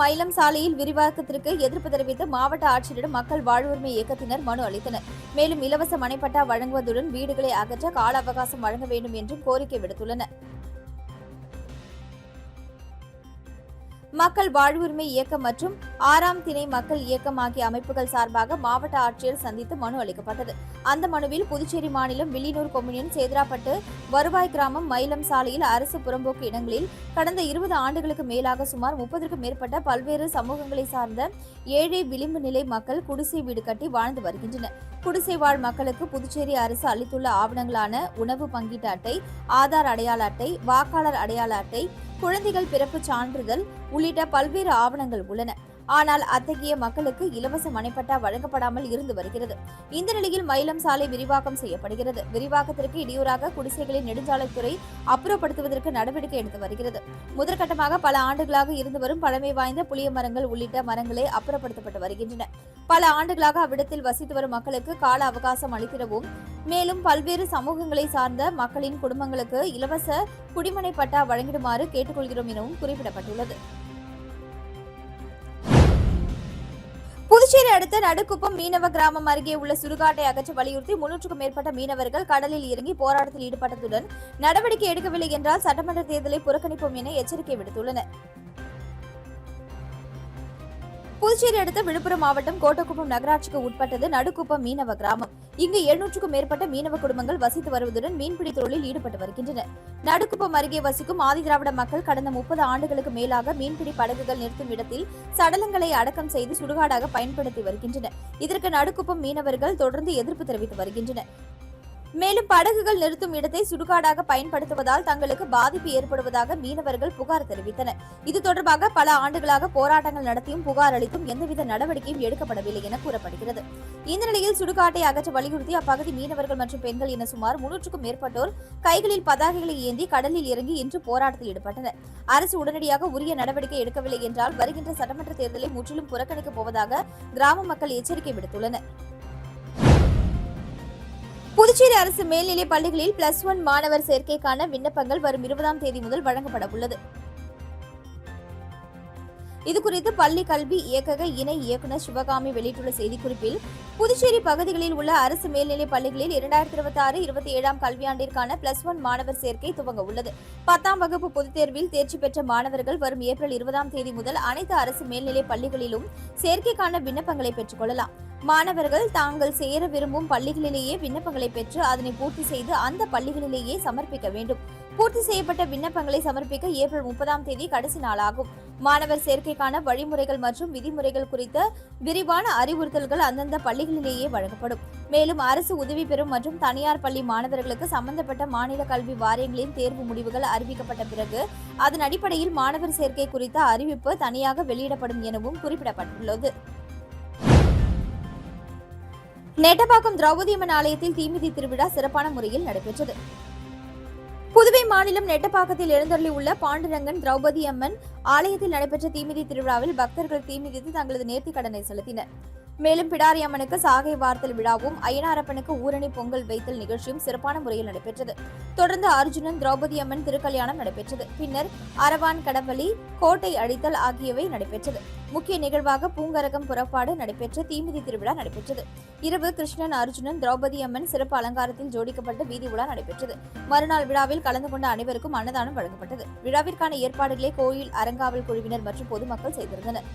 மயிலம் சாலையில் விரிவாக்கத்திற்கு எதிர்ப்பு தெரிவித்து மாவட்ட ஆட்சியரிடம் மக்கள் வாழ்வுரிமை இயக்கத்தினர் மனு அளித்தனர். மேலும் இலவச மனைப்பட்டா வழங்குவதுடன் வீடுகளை அகற்ற கால அவகாசம் வழங்க வேண்டும் என்றும் கோரிக்கை விடுத்துள்ளனர். மக்கள் வாழ்வுரிமை இயக்கம் மற்றும் 6ஆம் திணை மக்கள் இயக்கம் ஆகிய அமைப்புகள் சார்பாக மாவட்ட ஆட்சியர் சந்தித்து மனு அளிக்கப்பட்டது. அந்த மனுவில் புதுச்சேரி மாநிலம் வில்லியனூர் கொம்யூனியன் சேதராப்பட்டு வருவாய் கிராமம் மயிலம் சாலையில் அரசு புறம்போக்கு இடங்களில் கடந்த 20 ஆண்டுகளுக்கு மேலாக சுமார் 30க்கும் மேற்பட்ட பல்வேறு சமூகங்களை சார்ந்த ஏழை விளிம்பு நிலை மக்கள் குடிசை வீடு கட்டி வாழ்ந்து வருகின்றனர். குடிசை வாழ் மக்களுக்கு புதுச்சேரி அரசு அளித்துள்ள ஆவணங்களான உணவு பங்கீட்டு அட்டை, ஆதார் அடையாள அட்டை, வாக்காளர் அடையாள அட்டை, குழந்தைகள் பிறப்பு சான்றிதழ் உள்ளிட்ட பல்வேறு ஆவணங்கள் உள்ளன. ஆனால் அத்தகைய மக்களுக்கு இலவச மனைப்பட்டா வழங்கப்படாமல் இருந்து வருகிறது. இந்த நிலையில் மயிலம் சாலை விரிவாக்கம் செய்யப்படுகிறது. விரிவாக்கத்திற்கு இடையூறாக குடிசைகளின் நெடுஞ்சாலைத்துறை அப்புறப்படுத்துவதற்கு நடவடிக்கை எடுத்து வருகிறது. முதற்கட்டமாக பல ஆண்டுகளாக இருந்து வரும் பழமை வாய்ந்த புளிய மரங்கள் உள்ளிட்ட மரங்களே அப்புறப்படுத்தப்பட்டு வருகின்றன. பல ஆண்டுகளாக அவ்விடத்தில் வசித்து வரும் மக்களுக்கு கால அவகாசம் அளித்திடவும், மேலும் பல்வேறு சமூகங்களை சார்ந்த மக்களின் குடும்பங்களுக்கு இலவச குடிமனை பட்டா வழங்கிடுமாறு கேட்டுக்கொள்கிறோம் எனவும் குறிப்பிடப்பட்டுள்ளது. புதுச்சேரி அடுத்த நடுக்குப்பம் மீனவ கிராமம் அருகே உள்ள சுடுகாட்டை அகற்ற வலியுறுத்தி 300க்கும் மேற்பட்ட மீனவர்கள் கடலில் இறங்கி போராட்டத்தில் ஈடுபட்டதுடன் நடவடிக்கை எடுக்கவில்லை என்றால் சட்டமன்ற தேர்தலை புறக்கணிப்போம் என எச்சரிக்கை விடுத்துள்ளனர். புதுச்சேரி அடுத்த விழுப்புரம் மாவட்டம் கோட்டக்குப்பம் நகராட்சிக்கு உட்பட்டது நடுக்குப்பம் மீனவ கிராமம். இங்கு 700க்கும் மேற்பட்ட மீனவ குடும்பங்கள் வசித்து வருவதுடன் மீன்பிடி தொழிலில் ஈடுபட்டு வருகின்றனர். நடுக்குப்பம் அருகே வசிக்கும் ஆதிதிராவிட மக்கள் கடந்த 30 ஆண்டுகளுக்கு மேலாக மீன்பிடி படகுகள் நிறுத்தும் இடத்தில் சடலங்களை அடக்கம் செய்து சுடுகாடாக பயன்படுத்தி வருகின்றனர். இதற்கு நடுக்குப்பம் மீனவர்கள் தொடர்ந்து எதிர்ப்பு தெரிவித்து வருகின்றனர். மேலும் படகுகள் நிறுத்தும் இடத்தை சுடுகாடாக பயன்படுத்துவதால் தங்களுக்கு பாதிப்பு ஏற்படுவதாக மீனவர்கள் புகார் தெரிவித்தனர். இது தொடர்பாக பல ஆண்டுகளாக போராட்டங்கள் நடத்தியும் புகார் அளித்தும் எந்தவித நடவடிக்கையும் எடுக்கப்படவில்லை என கூறப்படுகிறது. இந்த நிலையில் சுடுகாட்டை அகற்ற வலியுறுத்தி அப்பகுதி மீனவர்கள் மற்றும் பெண்கள் என சுமார் 300க்கும் மேற்பட்டோர் கைகளில் பதாகைகளை ஏந்தி கடலில் இறங்கி இன்று போராட்டத்தில் ஈடுபட்டனர். அரசு உடனடியாக உரிய நடவடிக்கை எடுக்கவில்லை என்றால் வருகின்ற சட்டமன்ற தேர்தலை முற்றிலும் புறக்கணிக்கப் போவதாக கிராம மக்கள் எச்சரிக்கை விடுத்துள்ளனர். புதுச்சேரி அரசு மேல்நிலை பள்ளிகளில் +1 மாணவர் சேர்க்கைக்கான விண்ணப்பங்கள் வரும் 20ஆம் தேதி முதல் வழங்கப்பட உள்ளது. இதுகுறித்து பள்ளி கல்வி இயக்கக இணை இயக்குநர் சிவகாமி வெளியிட்டுள்ள செய்திக்குறிப்பில், புதுச்சேரி பகுதிகளில் உள்ள அரசு மேல்நிலை பள்ளிகளில் 2026-27ஆம் கல்வியாண்டிற்கான +1 மாணவர் சேர்க்கை துவங்க உள்ளது. 10ஆம் வகுப்பு பொதுத் தேர்வில் தேர்ச்சி பெற்ற மாணவர்கள் வரும் ஏப்ரல் 20ஆம் தேதி முதல் அனைத்து அரசு மேல்நிலை பள்ளிகளிலும் சேர்க்கைக்கான விண்ணப்பங்களை பெற்றுக் கொள்ளலாம். மாணவர்கள் தாங்கள் சேர விரும்பும் பள்ளிகளிலேயே விண்ணப்பங்களை பெற்று அதனை பூர்த்தி செய்து அந்த பள்ளிகளிலேயே சமர்ப்பிக்க வேண்டும். பூர்த்தி செய்யப்பட்ட விண்ணப்பங்களை சமர்ப்பிக்க ஏப்ரல் 30ஆம் தேதி கடைசி நாளாகும். மாணவர் சேர்க்கைக்கான வழிமுறைகள் மற்றும் விதிமுறைகள் குறித்த விரிவான அறிவுறுத்தல்கள் அந்தந்த பள்ளிகளிலேயே வழங்கப்படும். மேலும் அரசு உதவி பெறும் மற்றும் தனியார் பள்ளி மாணவர்களுக்கு சம்பந்தப்பட்ட மாநில கல்வி வாரியங்களின் தேர்வு முடிவுகள் அறிவிக்கப்பட்ட பிறகு அதன் அடிப்படையில் மாணவர் சேர்க்கை குறித்த அறிவிப்பு தனியாக வெளியிடப்படும் எனவும் குறிப்பிடப்பட்டுள்ளது. நெட்டப்பாக்கம் திரௌபதி அம்மன் ஆலயத்தில் தீமிதி திருவிழா சிறப்பான முறையில் நடைபெற்றது. புதுவை மாநிலம் நெட்டப்பாக்கத்தில் எழுந்தருளி உள்ள பாண்டுரங்கன் திரௌபதி அம்மன் ஆலயத்தில் நடைபெற்ற தீமிதி திருவிழாவில் பக்தர்கள் தீமிதித்து தங்களது நேர்த்திக் கடனை செலுத்தினர். மேலும் பிடாரி அம்மனுக்கு சாகை வார்த்தல் விழாவும் ஐயனாரப்பனுக்கு ஊரணி பொங்கல் வைத்தல் நிகழ்ச்சியும் சிறப்பான முறையில் நடைபெற்றது. தொடர்ந்து அர்ஜுனன் திரௌபதி அம்மன் திருக்கல்யாணம் நடைபெற்றது. பின்னர் அரவான் கடவலி, கோட்டை அடித்தல் ஆகியவை நடைபெற்றது. முக்கிய நிகழ்வாக பூங்கரகம் புறப்பாடு நடைபெற்ற தீமிதி திருவிழா நடைபெற்றது. இரவு கிருஷ்ணன், அர்ஜுனன், திரௌபதி அம்மன் சிறப்பு அலங்காரத்தில் ஜோடிக்கப்பட்ட வீதி உலா நடைபெற்றது. மறுநாள் விழாவில் கலந்து கொண்ட அனைவருக்கும் அன்னதானம் வழங்கப்பட்டது. விழாவிற்கான ஏற்பாடுகளை கோயில் அறங்காவல் குழுவினர் மற்றும் பொதுமக்கள் செய்திருந்தனர்.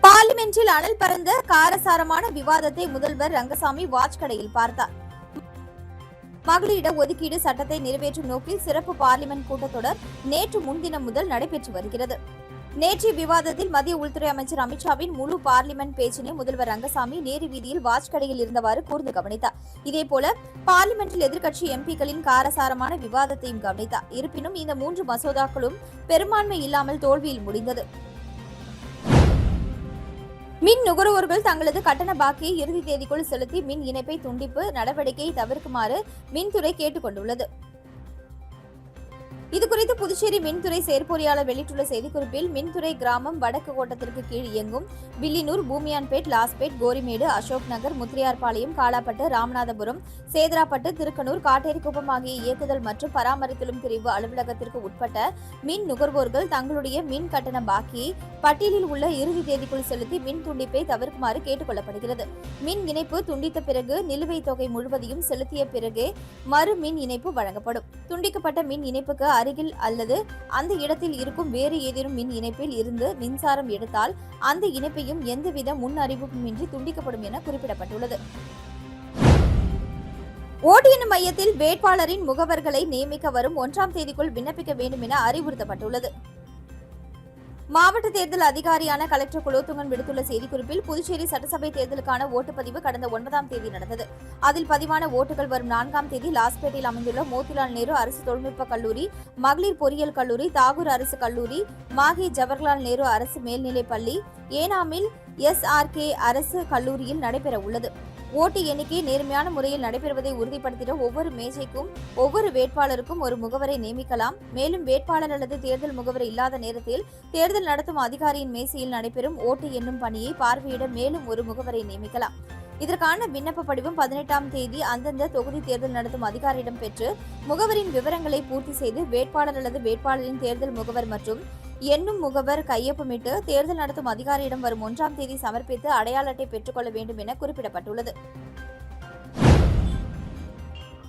பார்லிமென்டில் அனல் பறந்த காரசாரமான விவாதத்தை முதல்வர் ரங்கசாமி வாட்ச் கடையில் பார்த்தார். மகளிர் இட ஒதுக்கீடு சட்டத்தை நிறைவேற்றும் நோக்கில் சிறப்பு பார்லிமென்ட் கூட்டத்தொடர் நேற்று முன்தினம் முதல் நடைபெற்று வருகிறது. நேற்றைய விவாதத்தில் மத்திய உள்துறை அமைச்சர் அமித்ஷாவின் முழு பார்லிமென்ட் பேச்சினை முதல்வர் ரங்கசாமி நேரு வீதியில் வாட்ச் கடையில் இருந்தவாறு கூர்ந்து கவனித்தார். இதேபோல பார்லிமென்டில் எதிர்க்கட்சி எம்பிக்களின் காரசாரமான விவாதத்தையும் கவனித்தார். இருப்பினும் இந்த 3 மசோதாக்களும் பெரும்பான்மை இல்லாமல் தோல்வியில் முடிந்தது. மின் நுகர்வோர்கள் தங்களது கட்டண பாக்கியை இறுதி தேதிக்குள் செலுத்தி மின் இணைப்பை துண்டிப்பு நடவடிக்கையை தவிர்க்குமாறு மின்துறை கேட்டுக் கொண்டுள்ளது. இதுகுறித்து புதுச்சேரி மின்துறை செயற்பொறியாளர் வெளியிட்டுள்ள செய்திக்குறிப்பில், மின்துறை கிராமம் வடக்கு கோட்டத்திற்கு கீழ் இயங்கும் வில்லியனூர், பூமியான்பேட், லாஸ்பேட், கோரிமேடு, அசோக் நகர், முத்திரையார்பாளையம், காலாப்பட்டு, ராமநாதபுரம், சேதராப்பட்டு, திருக்கனூர், காட்டேரிக்குப்பம் ஆகிய இயக்குதல் மற்றும் பராமரித்தலும் பிரிவு அலுவலகத்திற்கு உட்பட்ட மின் நுகர்வோர்கள் தங்களுடைய மின் கட்டண பாக்கியை பட்டியலில் உள்ள இறுதி தேதிக்குள் செலுத்தி மின் துண்டிப்பை தவிர்க்குமாறு கேட்டுக் கொள்ளப்படுகிறது. மின் இணைப்பு துண்டித்த பிறகு நிலுவைத் தொகை முழுவதையும் செலுத்திய பிறகே மறு மின் இணைப்பு வழங்கப்படும். துண்டிக்கப்பட்ட மின் இணைப்புக்கு அருகில் அல்லது அந்த இடத்தில் இருக்கும் வேறு ஏதேனும் மின் இணைப்பில் இருந்து மின்சாரம் எடுத்தால் அந்த இணைப்பையும் எந்தவித முன் அறிவிப்புமின்றி துண்டிக்கப்படும் என குறிப்பிடப்பட்டுள்ளது. ஓட்டு எண்ணும் மையத்தில் வேட்பாளரின் முகவர்களை நியமிக்க வரும் 1ஆம் தேதிக்குள் விண்ணப்பிக்க வேண்டும் என அறிவுறுத்தப்பட்டுள்ளது. மாவட்ட தேர்தல் அதிகாரியான கலெக்டர் குலோத்துங்கன் விடுத்துள்ள செய்திக்குறிப்பில், புதுச்சேரி சட்டசபை தேர்தலுக்கான ஓட்டுப்பதிவு கடந்த 9ஆம் தேதி நடந்தது. அதில் பதிவான ஓட்டுகள் வரும் 4ஆம் தேதி லாஸ்பேட்டையில் அமைந்துள்ள மோதிலால் நேரு அரசு தொழில்நுட்ப கல்லூரி, மகளிர் பொறியியல் கல்லூரி, தாகூர் அரசு கல்லூரி, மாஹே ஜவஹர்லால் நேரு அரசு மேல்நிலைப் பள்ளி, ஏனாமில் SRK அரசு கல்லூரியில் நடைபெற உள்ளது. ஓட்டு எண்ணிக்கை நேர்மையான முறையில் நடைபெறுவதை உறுதிப்படுத்திட ஒவ்வொரு மேஜைக்கும் ஒவ்வொரு வேட்பாளருக்கும் ஒரு முகவரை நியமிக்கலாம். மேலும் வேட்பாளர் அல்லது தேர்தல் முகவர் இல்லாத நேரத்தில் தேர்தல் நடத்தும் அதிகாரியின் மேசையில் நடைபெறும் ஓட்டு எண்ணும் பணியை பார்வையிட மேலும் ஒரு முகவரை நியமிக்கலாம். இதற்கான விண்ணப்ப படிவம் 18ஆம் தேதி அந்தந்த தொகுதி தேர்தல் நடத்தும் அதிகாரியிடம் பெற்று முகவரின் விவரங்களை பூர்த்தி செய்து வேட்பாளர் அல்லது வேட்பாளரின் தேர்தல் முகவர் மற்றும் எண்ணும் முகவர் கையொப்பமிட்டு தேர்தல் நடத்தும் அதிகாரியிடம் வரும் 1ஆம் தேதி சமர்ப்பித்து அடையாள அட்டை பெற்றுக்கொள்ள வேண்டும் என குறிப்பிடப்பட்டுள்ளது.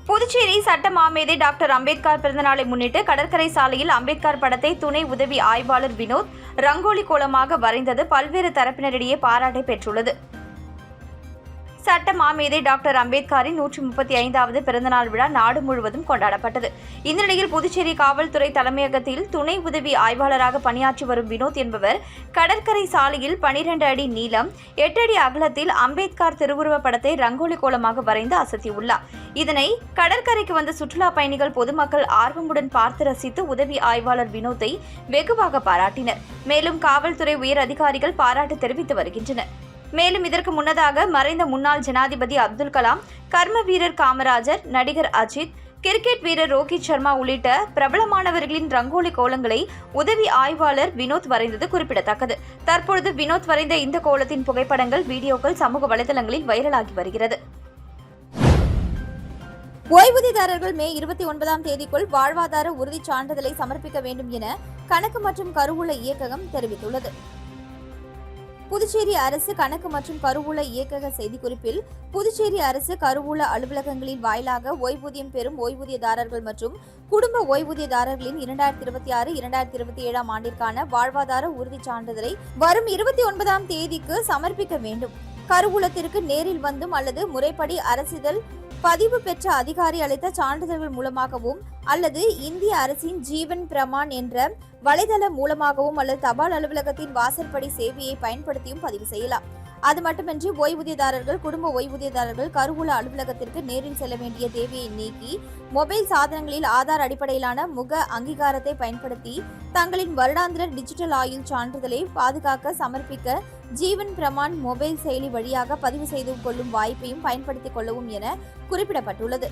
புதுச்சேரி சட்ட மாமேதை டாக்டர் அம்பேத்கர் பிறந்தநாளை முன்னிட்டு கடற்கரை சாலையில் அம்பேத்கர் படத்தை துணை உதவி ஆய்வாளர் வினோத் ரங்கோலி கோலமாக வரைந்தது பல்வேறு தரப்பினரிடையே பாராட்டை பெற்றுள்ளது. சட்ட மாமேதை டாக்டர் அம்பேத்கரின் 135வது பிறந்தநாள் விழா நாடு முழுவதும் கொண்டாடப்பட்டது. இந்த நிலையில் புதுச்சேரி காவல்துறை தலைமையகத்தில் துணை உதவி ஆய்வாளராக பணியாற்றி வரும் வினோத் என்பவர் கடற்கரை சாலையில் 12 அடி நீளம் 8 அடி அகலத்தில் அம்பேத்கர் திருவுருவ படத்தை ரங்கோலி கோலமாக வரைந்து அசத்தியுள்ளார். இதனை கடற்கரைக்கு வந்த சுற்றுலா பயணிகள், பொதுமக்கள் ஆர்வமுடன் பார்த்து ரசித்து உதவி ஆய்வாளர் வினோத்தை வெகுவாக பாராட்டினர். மேலும் காவல்துறை உயர் அதிகாரிகள் பாராட்டு தெரிவித்து வருகின்றனர். மேலும் இதற்கு முன்னதாக மறைந்த முன்னாள் ஜனாதிபதி அப்துல் கலாம், கர்ம வீரர் காமராஜர், நடிகர் அஜித், கிரிக்கெட் வீரர் ரோஹித் சர்மா உள்ளிட்ட பிரபலமானவர்களின் ரங்கோலி கோலங்களை உதவி ஆய்வாளர் வினோத் வரைந்தது குறிப்பிடத்தக்கது. தற்பொழுது வினோத் வரைந்த இந்த கோலத்தின் புகைப்படங்கள், வீடியோக்கள் சமூக வலைதளங்களில் வைரலாகி வருகிறது. ஓய்வூதியதாரர்கள் மே 29ஆம் தேதிக்குள் வாழ்வாதார உறுதிச் சான்றிதழை சமர்ப்பிக்க வேண்டும் என கணக்கு மற்றும் கருவூல இயக்ககம் தெரிவித்துள்ளது. புதுச்சேரி அரசு கணக்கு மற்றும் கருவூல இயக்கக செய்திக்குறிப்பில், புதுச்சேரி அரசு கருவூல அலுவலகங்களின் வாயிலாக ஓய்வூதியம் பெறும் ஓய்வூதியதாரர்கள் மற்றும் குடும்ப ஓய்வூதியதாரர்களின் 2026-2027 ஆண்டிற்கான வாழ்வாதார உறுதிச் சான்றிதழை வரும் 29ஆம் தேதிக்கு சமர்ப்பிக்க வேண்டும். கருவூலத்திற்கு நேரில் வந்தும் அல்லது முறைப்படி அரசிதழ் பதிவு பெற்ற அதிகாரி அளித்த சான்றிதழ்கள் மூலமாகவும் அல்லது இந்திய அரசின் ஜீவன் பிரமான் என்ற வலைதளம் மூலமாகவும் அல்லது தபால் அலுவலகத்தின் வாசற்படி சேவையை பயன்படுத்தியும் பதிவு செய்யலாம். அது மட்டுமின்றி ஓய்வூதியதாரர்கள், குடும்ப ஓய்வூதியதாரர்கள் கருவூல அலுவலகத்திற்கு நேரில் செல்ல வேண்டிய தேவையை நீக்கி மொபைல் சாதனங்களில் ஆதார் அடிப்படையிலான முக அங்கீகாரத்தை பயன்படுத்தி தங்களின் வருடாந்திர டிஜிட்டல் ஆயுள் சான்றிதழை பாதுகாக்க சமர்ப்பிக்க ஜீவன் பிரமான் மொபைல் செயலி வழியாக பதிவு செய்து கொள்ளும் வாய்ப்பையும் பயன்படுத்திக் கொள்ளவும் என குறிப்பிடப்பட்டுள்ளது.